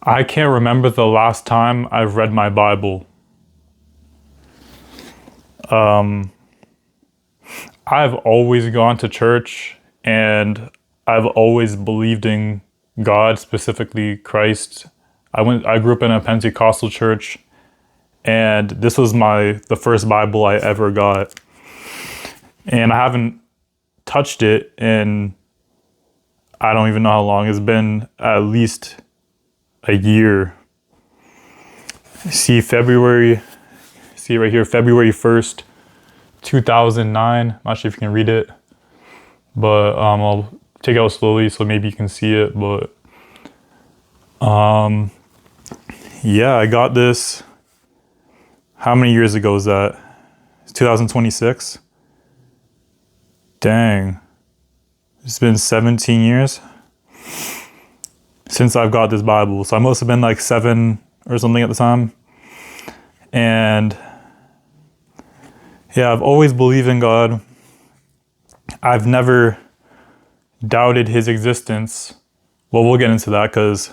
I can't remember the last time I've read my Bible. I've always gone to church and I've always believed in God, specifically Christ. I grew up in a Pentecostal church and this was the first Bible I ever got. And I haven't touched it in I don't even know how long. It's been at least a year. February, see right here, February 1st, 2009. Not sure if you can read it, but I'll take it out slowly so maybe you can see it. But yeah, I got this. How many years ago is that? It's 2026. Dang. It's been 17 years since I've got this Bible. So I must have been like 7 or something at the time. And yeah, I've always believed in God. I've never doubted his existence. Well, we'll get into that because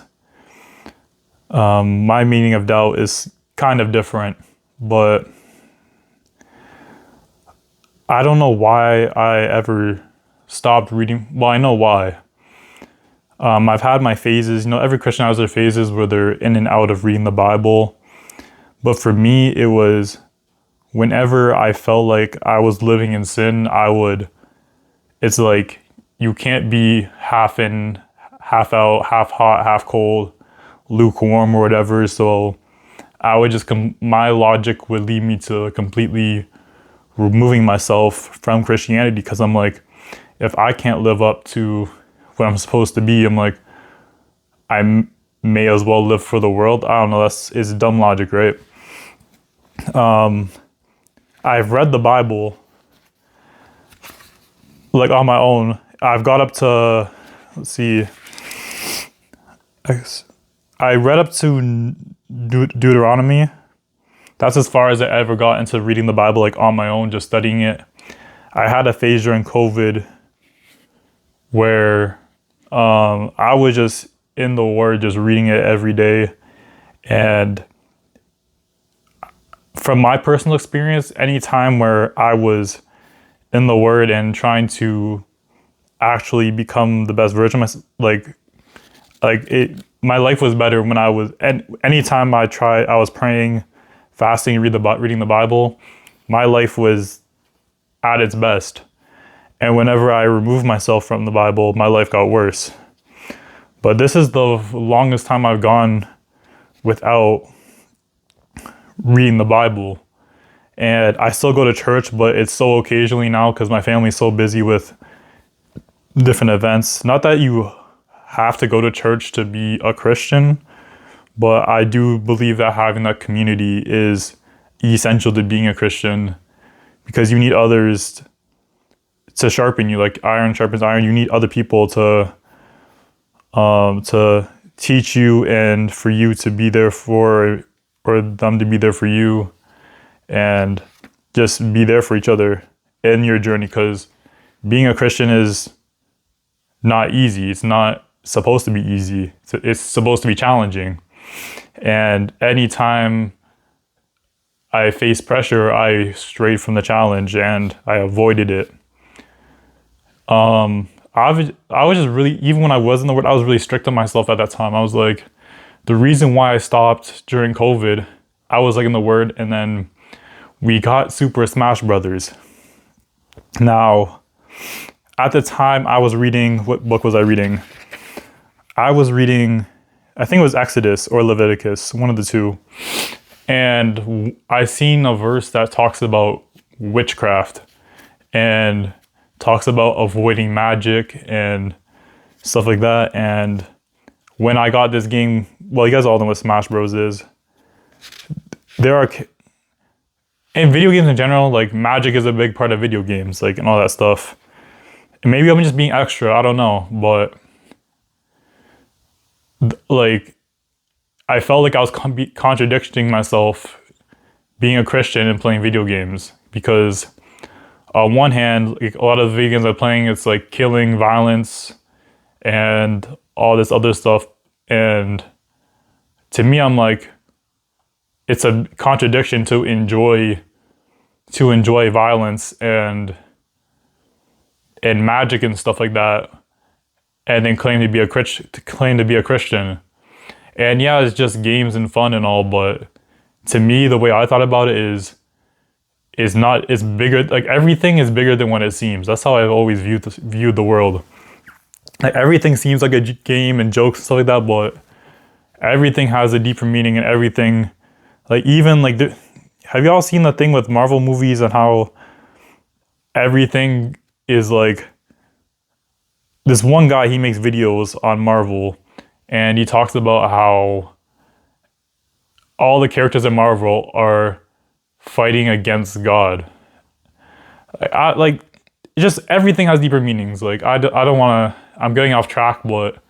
my meaning of doubt is kind of different. But I don't know why I ever stopped reading. Well, I know why. I've had my phases. Every Christian has their phases where they're in and out of reading the Bible. But for me, it was whenever I felt like I was living in sin, it's like you can't be half in, half out, half hot, half cold, lukewarm or whatever. So I would my logic would lead me to completely removing myself from Christianity because I'm like, if I can't live up to what I'm supposed to be, I'm like, may as well live for the world. I don't know, it's dumb logic, right? I've read the Bible like on my own. I've got up to, let's see, I read up to Deuteronomy. That's as far as I ever got into reading the Bible like on my own, just studying it. I had a phase during COVID where I was just in the Word, just reading it every day. And from my personal experience, any time where I was in the Word and trying to actually become the best version of myself, my life was better when and anytime I was praying, fasting, reading the Bible, my life was at its best. And whenever I removed myself from the Bible, my life got worse. But this is the longest time I've gone without reading the Bible. And I still go to church, but it's so occasionally now because my family's so busy with different events. Not that you have to go to church to be a Christian, but I do believe that having that community is essential to being a Christian because you need others to sharpen you, like iron sharpens iron. You need other people to teach you and for you to be there or them to be there for you, and just be there for each other in your journey. Because being a Christian is not easy. It's not supposed to be easy. It's supposed to be challenging. And anytime I faced pressure, I strayed from the challenge and I avoided it. I was just really, even when I was in the Word, I was really strict on myself at that time. I was like, the reason why I stopped during COVID, I was like in the Word, and then we got Super Smash Brothers. Now, at the time I was reading, what book was I reading? I was reading, I think it was Exodus or Leviticus, one of the two. And I seen a verse that talks about witchcraft and talks about avoiding magic and stuff like that. And when I got this game, well, you guys all know what Smash Bros is. In video games in general, like magic is a big part of video games, like and all that stuff. And maybe I'm just being extra, I don't know, but like I felt like I was contradicting myself being a Christian and playing video games because on one hand, like a lot of the video games I'm playing, it's like killing, violence, and all this other stuff. And to me, I'm like, it's a contradiction to enjoy violence and magic and stuff like that, and then claim to be a Christian. And yeah, it's just games and fun and all, but to me, the way I thought about it is not, it's bigger, like everything is bigger than what it seems. That's how I've always viewed the world. Like everything seems like a game and jokes and stuff like that, but everything has a deeper meaning, and everything, like even like, have y'all seen the thing with Marvel movies and how everything is like, this one guy, he makes videos on Marvel and he talks about how all the characters in Marvel are fighting against God. Like just everything has deeper meanings. Like I don't want to, I'm getting off track, but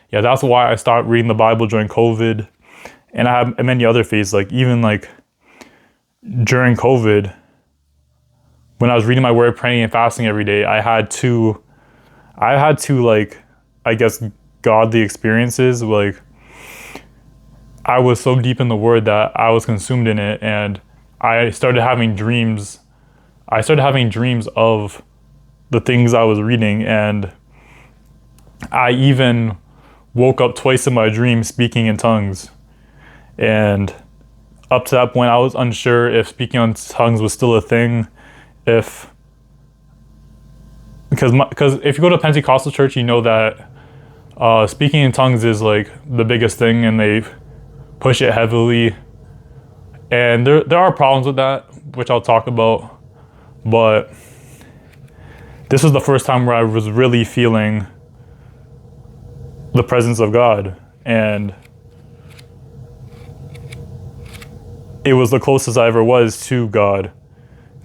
yeah, that's why I started reading the Bible during COVID. And I have many other phases, like even like during COVID, when I was reading my word, praying and fasting every day, I had to like, I guess, godly experiences. Like I was so deep in the word that I was consumed in it, and I started having dreams. I started having dreams of the things I was reading, and I even woke up twice in my dream speaking in tongues. And up to that point, I was unsure if speaking in tongues was still a thing. Because if you go to a Pentecostal church, you know that speaking in tongues is like the biggest thing, and they push it heavily. And there are problems with that, which I'll talk about. But this was the first time where I was really feeling the presence of God. And it was the closest I ever was to God.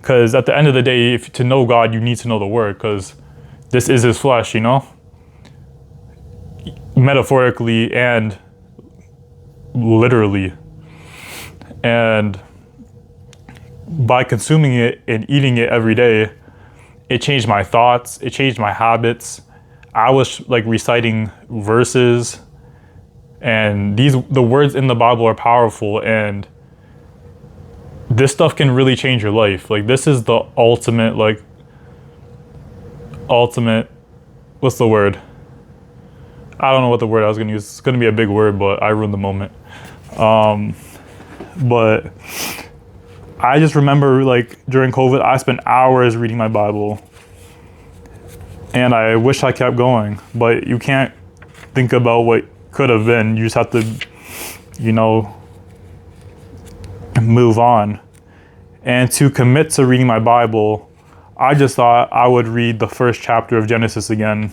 Because at the end of the day, to know God, you need to know the word, because this is his flesh, you know? Metaphorically and literally. And by consuming it and eating it every day, it changed my thoughts, it changed my habits. I was like reciting verses, and the words in the Bible are powerful, and this stuff can really change your life. Like this is the ultimate, what's the word? I don't know what the word I was gonna use. It's gonna be a big word, but I ruined the moment. But I just remember like during COVID, I spent hours reading my Bible, and I wish I kept going, but you can't think about what could have been. You just have to, move on. And to commit to reading my Bible, I just thought I would read the first chapter of Genesis again.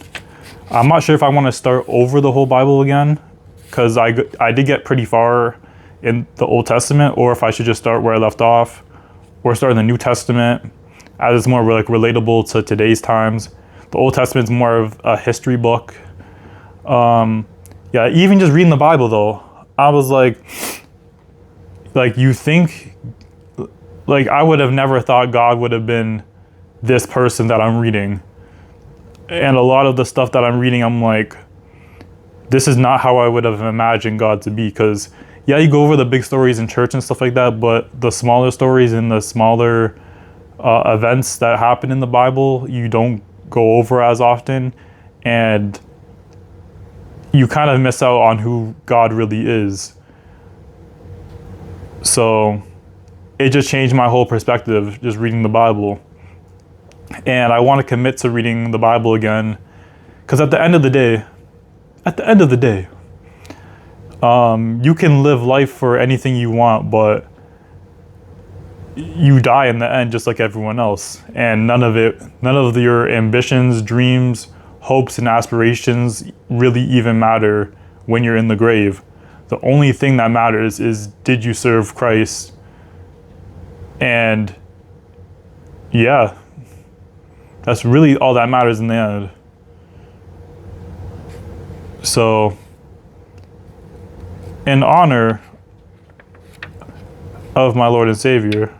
I'm not sure if I want to start over the whole Bible again, because I did get pretty far in the Old Testament, or if I should just start where I left off, or start in the New Testament, as it's more like relatable to today's times. The Old Testament's more of a history book. Yeah, even just reading the Bible though, I was like you think, like I would have never thought God would have been this person that I'm reading. And a lot of the stuff that I'm reading, I'm like, this is not how I would have imagined God to be. Because yeah, you go over the big stories in church and stuff like that, but the smaller stories and the smaller events that happen in the Bible, you don't go over as often. And you kind of miss out on who God really is. So it just changed my whole perspective, just reading the Bible. And I want to commit to reading the Bible again, because at the end of the day, you can live life for anything you want, but you die in the end just like everyone else. And none of your ambitions, dreams, hopes, and aspirations really even matter when you're in the grave. The only thing that matters is, did you serve Christ? And yeah, that's really all that matters in the end. So, in honor of my Lord and Savior,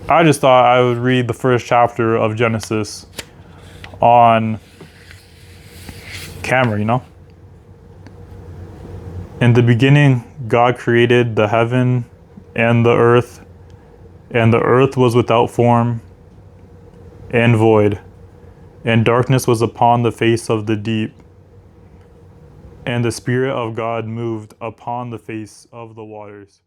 I just thought I would read the first chapter of Genesis on camera, In the beginning, God created the heaven and the earth was without form and void, and darkness was upon the face of the deep, and the Spirit of God moved upon the face of the waters.